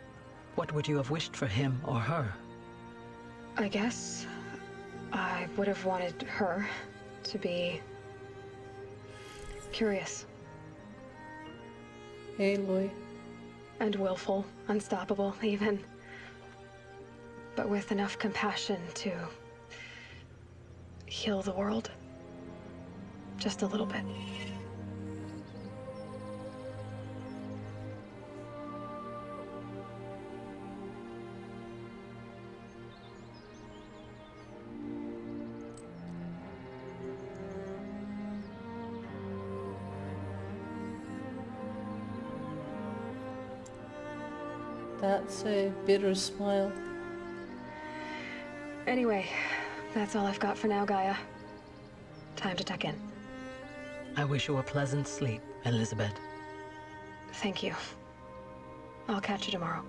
what would you have wished for him or her? I guess I would have wanted her to be curious. Aloy. And willful, unstoppable even. But with enough compassion to heal the world. Just a little bit. That's a bitter smile. Anyway, that's all I've got for now, Gaia. Time to tuck in. I wish you a pleasant sleep, Elisabet. Thank you. I'll catch you tomorrow.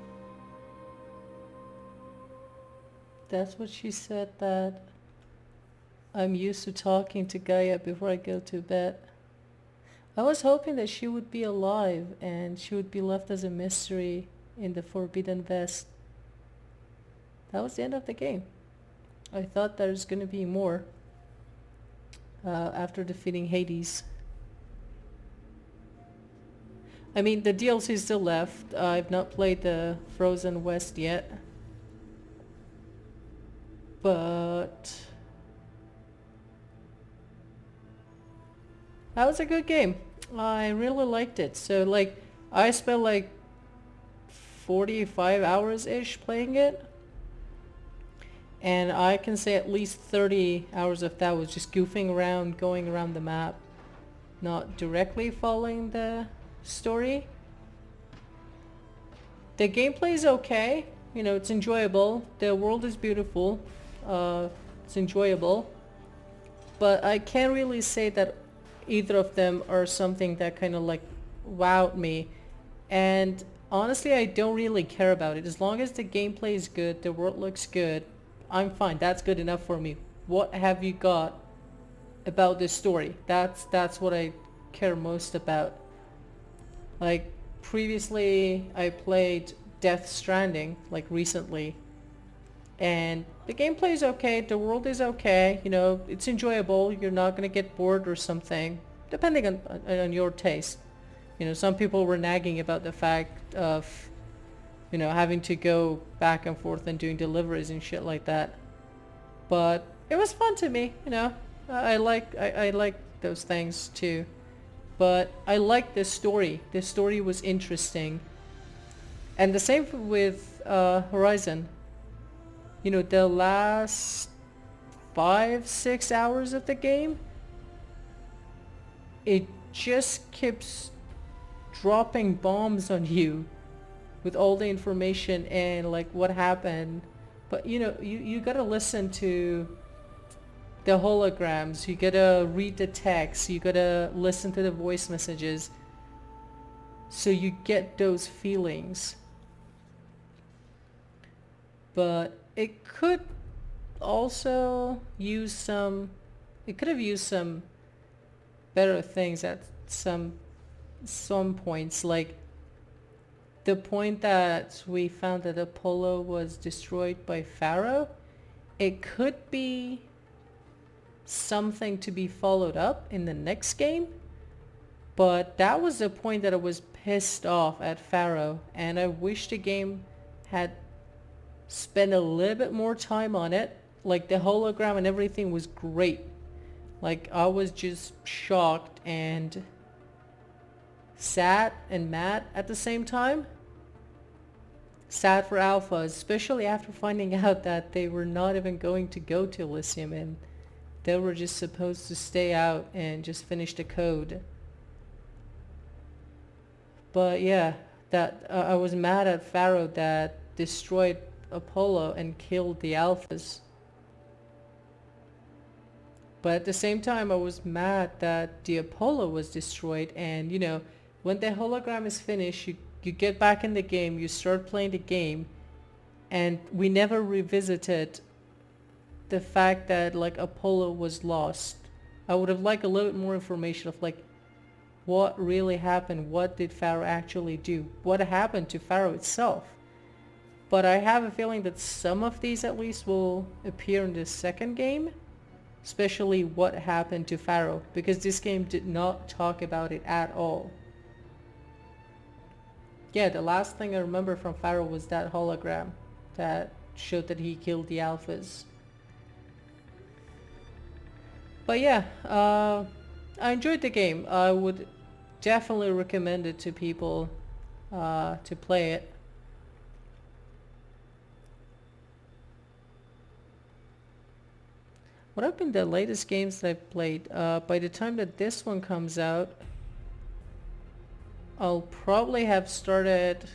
That's what she said, that I'm used to talking to Gaia before I go to bed. I was hoping that she would be alive and she would be left as a mystery in the Forbidden West. That was the end of the game. I thought there's going to be more after defeating Hades. I mean, the DLC is still left. I've not played the Frozen West yet. But that was a good game. I really liked it. So, like, I spent like 45 hours-ish playing it. And I can say at least 30 hours of that was just goofing around, going around the map, not directly following the story. The gameplay is okay. You know, it's enjoyable. The world is beautiful. It's enjoyable. But I can't really say that either of them are something that kind of like wowed me. And honestly, I don't really care about it. As long as the gameplay is good, the world looks good, I'm fine. That's good enough for me. What have you got about this story? That's what I care most about. Like, previously I played Death Stranding, like recently, and the gameplay is okay, the world is okay, you know, it's enjoyable, you're not gonna get bored or something, depending on your taste. You know, some people were nagging about the fact of, you know, having to go back and forth and doing deliveries and shit like that. But it was fun to me, you know. I like those things too. But I liked this story. This story was interesting. And the same with Horizon. You know, the last 5-6 hours of the game, it just keeps dropping bombs on you with all the information and like what happened But you know, you gotta listen to the holograms, you gotta read the text, you gotta listen to the voice messages, so you get those feelings. But it could also use some, it could have used some better things at some points, like the point that we found that Apollo was destroyed by Faro. It could be something to be followed up in the next game, but that was the point that I was pissed off at Faro, and I wish the game had spent a little bit more time on it. Like, the hologram and everything was great. Like, I was just shocked and sad and mad at the same time. Sad for Alpha, especially after finding out that they were not even going to go to Elysium and they were just supposed to stay out and just finish the code. But yeah, that I was mad at Faro that destroyed Apollo and killed the Alphas. But at the same time, I was mad that the Apollo was destroyed, and you know, when the hologram is finished, you get back in the game, you start playing the game, and we never revisited the fact that like Apollo was lost. I would have liked a little bit more information of like what really happened, what did Faro actually do, what happened to Faro itself. But I have a feeling that some of these at least will appear in the second game, especially what happened to Faro, because this game did not talk about it at all. Yeah, the last thing I remember from Faro was that hologram that showed that he killed the Alphas. But yeah, I enjoyed the game. I would definitely recommend it to people to play it. What have been the latest games that I've played? By the time that this one comes out, I'll probably have started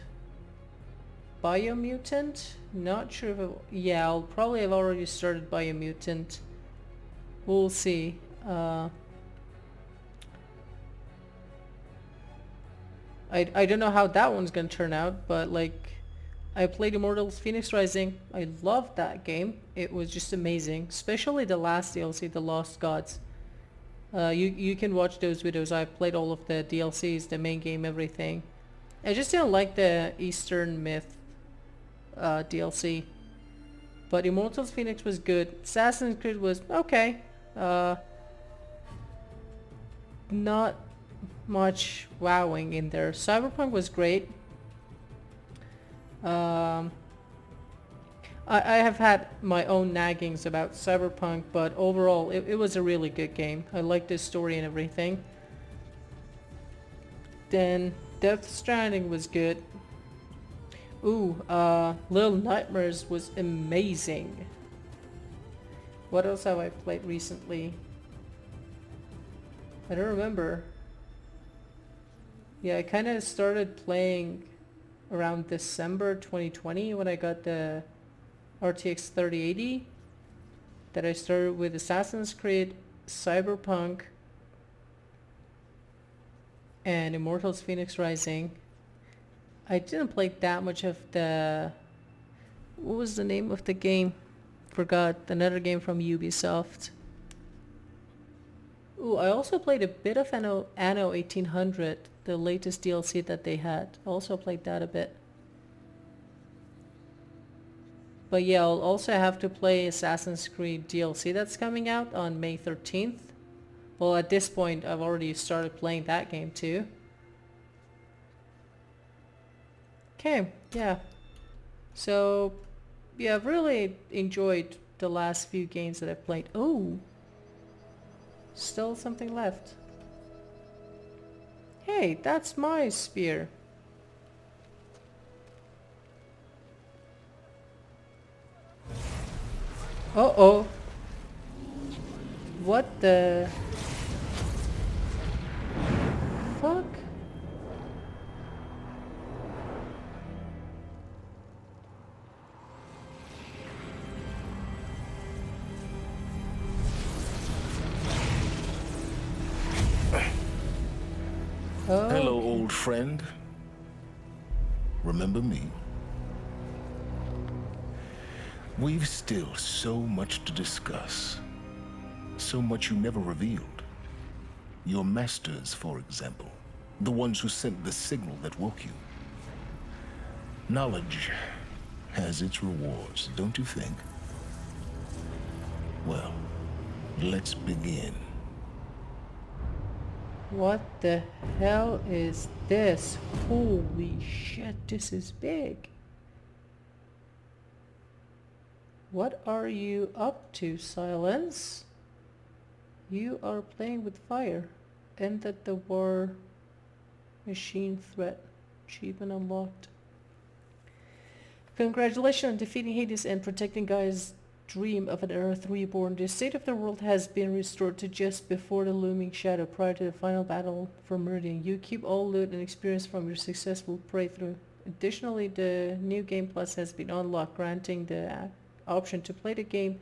Biomutant. Not sure if yeah, I'll probably have already started Biomutant. We'll see. I don't know how that one's gonna turn out, but like, I played Immortals Phoenix Rising. I loved that game. It was just amazing, especially the last DLC, The Lost Gods. You can watch those videos. I played all of the DLCs, the main game, everything. I just didn't like the Eastern Myth DLC. But Immortals Phoenix was good. Assassin's Creed was okay. Not much wowing in there. Cyberpunk was great. I have had my own naggings about Cyberpunk, but overall it was a really good game. I liked the story and everything. Then Death Stranding was good. Ooh, Little Nightmares was amazing. What else have I played recently? I don't remember. Yeah, I kind of started playing around December 2020 when I got the RTX 3080. That I started with Assassin's Creed, Cyberpunk, and Immortals Phoenix Rising. I didn't play that much of the... What was the name of the game? Forgot. Another game from Ubisoft. Ooh, I also played a bit of Anno 1800, the latest DLC that they had. Also played that a bit. But yeah, I'll also have to play Assassin's Creed DLC that's coming out on May 13th. Well, at this point, I've already started playing that game too. Okay, yeah. So, yeah, I've really enjoyed the last few games that I've played. Oh! Still something left. Hey, that's my spear. Uh-oh. What the... fuck? Hello, old friend. Remember me? We've still so much to discuss. So much you never revealed. Your masters, for example. The ones who sent the signal that woke you. Knowledge has its rewards, don't you think? Well, let's begin. What the hell is this? Holy shit, this is big. What are you up to, Silence? You are playing with fire. Ended the war machine threat. Achievement unlocked. Congratulations on defeating Hades and protecting Gaia's dream of an Earth reborn. The state of the world has been restored to just before the looming shadow prior to the final battle for Meridian. You keep all loot and experience from your successful breakthrough. Additionally, the new Game Plus has been unlocked, granting the option to play the game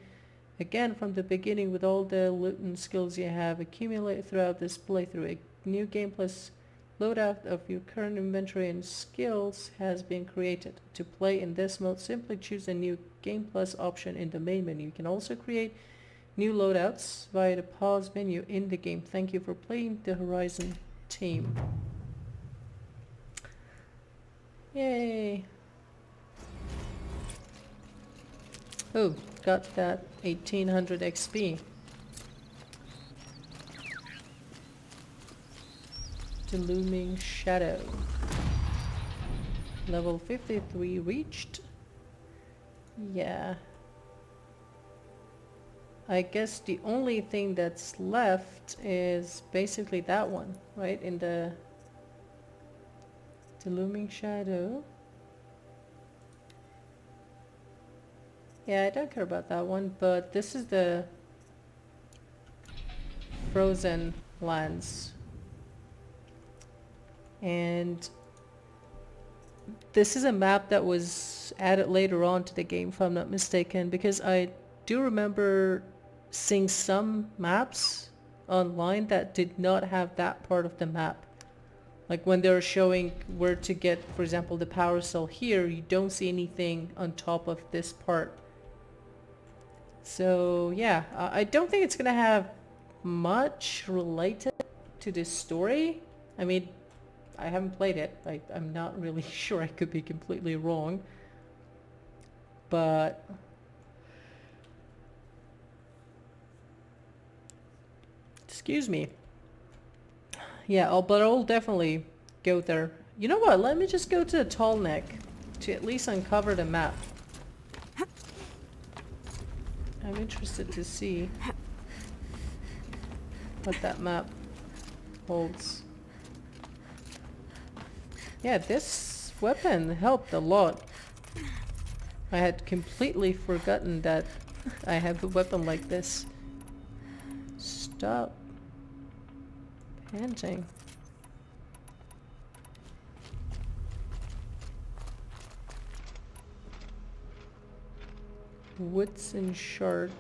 again from the beginning with all the loot and skills you have accumulated throughout this playthrough. A new Game Plus loadout of your current inventory and skills has been created. To play in this mode, simply choose the new Game Plus option in the main menu. You can also create new loadouts via the pause menu in the game. Thank you for playing the Horizon team. Yay! Oh, got that 1800 XP. The looming shadow. Level 53 reached. Yeah. I guess the only thing that's left is basically that one, right? In the looming shadow. Yeah, I don't care about that one, but this is the frozen lands. And this is a map that was added later on to the game, if I'm not mistaken, because I do remember seeing some maps online that did not have that part of the map. Like when they were showing where to get, for example, the power cell here, you don't see anything on top of this part. So yeah, I don't think it's gonna have much related to this story. I mean, I haven't played it. I'm not really sure. I could be completely wrong. But excuse me. Yeah, but I'll definitely go there. You know what? Let me just go to the tall neck to at least uncover the map. I'm interested to see what that map holds. Yeah, this weapon helped a lot. I had completely forgotten that I have a weapon like this. Stop panting. Woods and shard.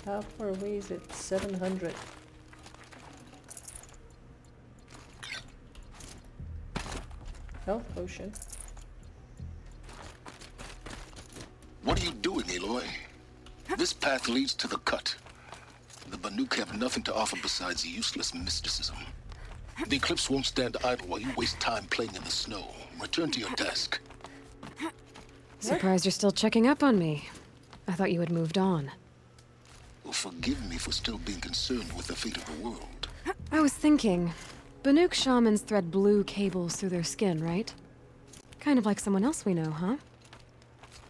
How far away is it? 700. Health potion. What are you doing, Aloy? This path leads to the cut. The Banuk have nothing to offer besides useless mysticism. The Eclipse won't stand idle while you waste time playing in the snow. Return to your desk. Surprised you're still checking up on me. I thought you had moved on. Well, forgive me for still being concerned with the fate of the world. I was thinking, Banuk shamans thread blue cables through their skin, right? Kind of like someone else we know, huh?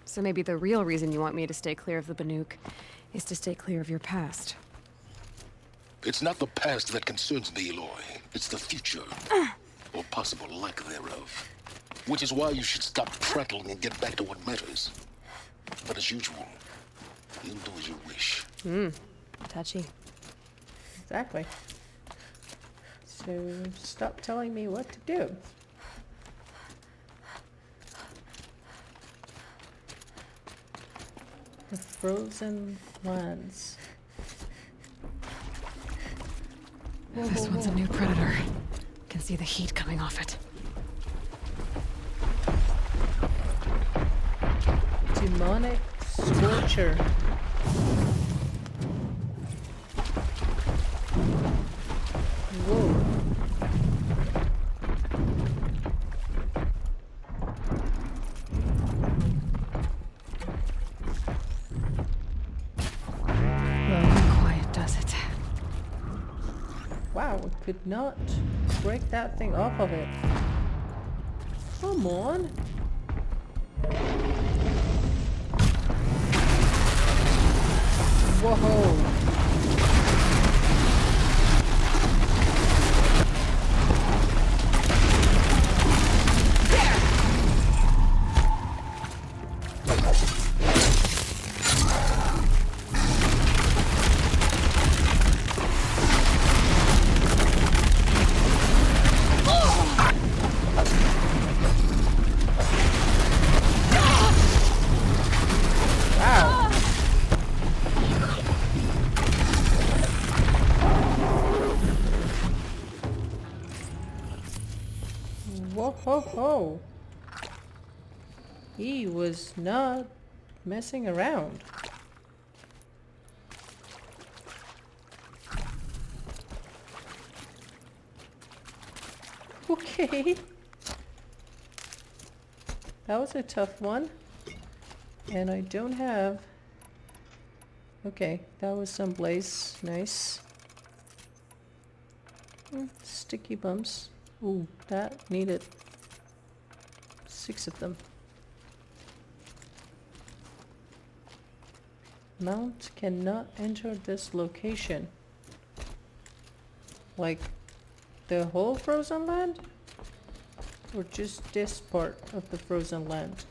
So maybe the real reason you want me to stay clear of the Banuk is to stay clear of your past. It's not the past that concerns me, Aloy. It's the future. Or possible lack thereof. Which is why you should stop prattling and get back to what matters. But as usual, you'll do as you wish. Touchy. Exactly. So stop telling me what to do. Frozen lands. This one's a new predator. Can see the heat coming off it. Demonic Scorcher. Whoa. Quiet does it. Wow, we could not break that thing off of it. Come on. Whoa. Whoa, ho, ho. He was not messing around. Okay. That was a tough one. And I don't have... Okay, that was some blaze. Nice. Sticky bumps. Ooh, that needed 6 of them. Mount cannot enter this location. Like the whole frozen land? Or just this part of the frozen land?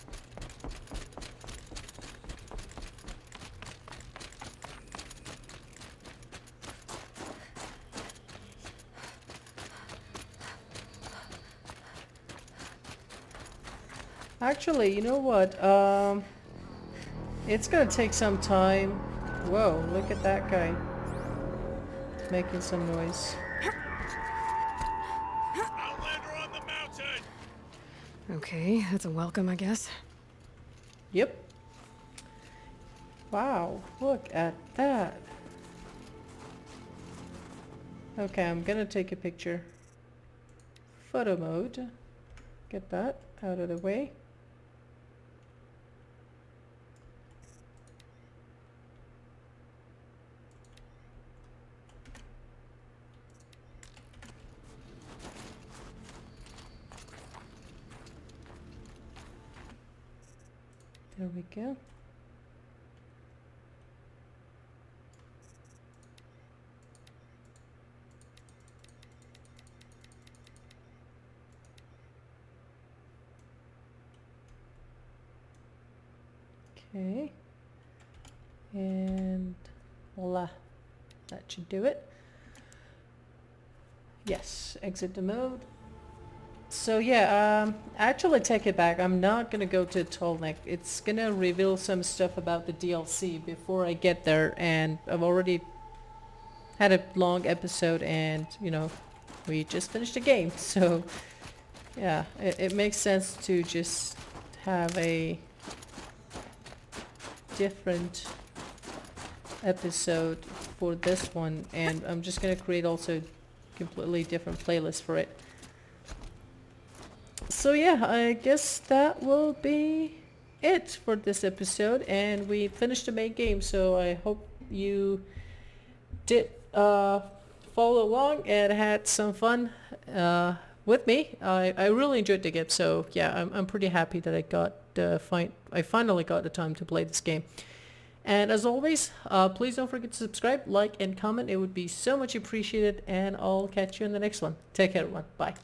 Actually, you know what? It's gonna take some time. Whoa, look at that guy. Making some noise. Okay, that's a welcome, I guess. Yep. Wow, look at that. Okay, I'm gonna take a picture. Photo mode. Get that out of the way. There we go. Okay. And voila. That should do it. Yes, exit the mode. So yeah, actually take it back. I'm not gonna go to Tolnek. It's gonna reveal some stuff about the DLC before I get there, and I've already had a long episode, and you know, we just finished the game, so yeah, it makes sense to just have a different episode for this one, and I'm just gonna create also completely different playlist for it. So yeah, I guess that will be it for this episode, and we finished the main game, so I hope you did follow along and had some fun with me. I really enjoyed the game, so yeah, I'm pretty happy that I finally got the time to play this game. And as always, please don't forget to subscribe, like, and comment. It would be so much appreciated, and I'll catch you in the next one. Take care, everyone. Bye.